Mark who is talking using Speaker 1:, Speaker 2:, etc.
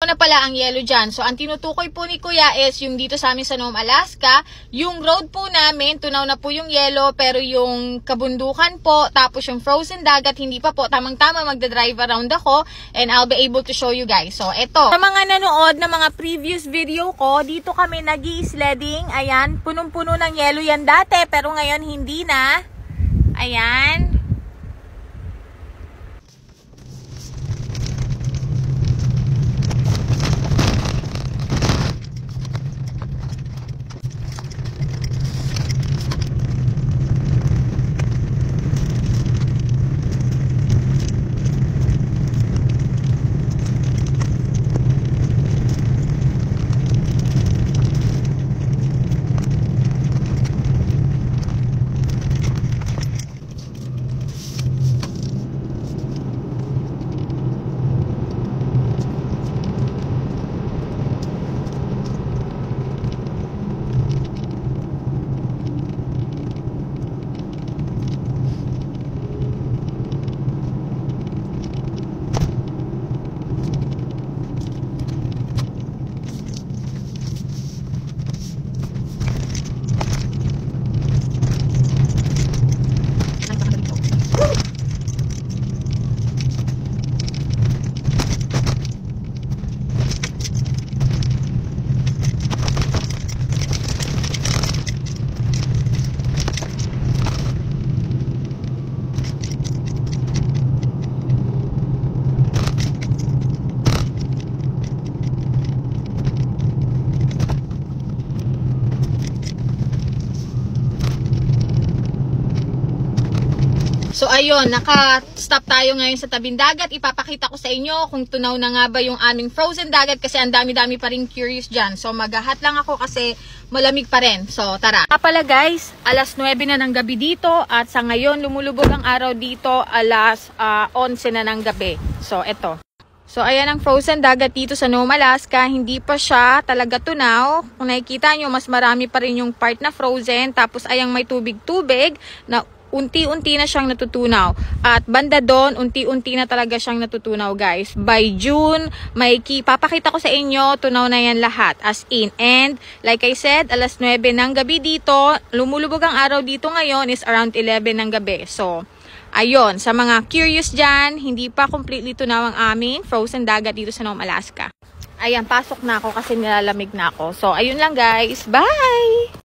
Speaker 1: na pala ang yelo dyan. So, ang tinutukoy po ni Kuya is yung dito sa amin sa Nome, Alaska. Yung road po namin, tunaw na po yung yelo, pero yung kabundukan po, tapos yung frozen dagat, hindi pa po. Tamang-tama magdadrive around ako and I'll be able to show you guys. So, eto. Sa mga nanood na mga previous video ko, dito kami nag-i-sledding. Ayan, punong-puno ng yelo yan dati, pero ngayon hindi na. Ayan. So ayun, naka-stop tayo ngayon sa tabing dagat. Ipapakita ko sa inyo kung tunaw na nga ba yung aming frozen dagat kasi ang dami-dami pa rin curious dyan. So maghahat lang ako kasi malamig pa rin. So tara. Pala guys, alas 9 na ng gabi dito at sa ngayon lumulubog ang araw dito alas 11 na ng gabi. So eto. So ayan ang frozen dagat dito sa Nome, Alaska. Hindi pa siya talaga tunaw. Kung nakikita nyo, mas marami pa rin yung part na frozen. Tapos ayang may tubig-tubig na unti-unti na siyang natutunaw. At banda doon, unti-unti na talaga siyang natutunaw, guys. By June, papakita ko sa inyo, tunaw na yan lahat. As in. And, like I said, alas 9 ng gabi dito, lumulubog ang araw dito ngayon is around 11 ng gabi. So, ayun. Sa mga curious dyan, hindi pa completely tunaw ang aming frozen dagat dito sa Nome, Alaska. Ayan, pasok na ako kasi nilalamig na ako. So, ayun lang guys. Bye!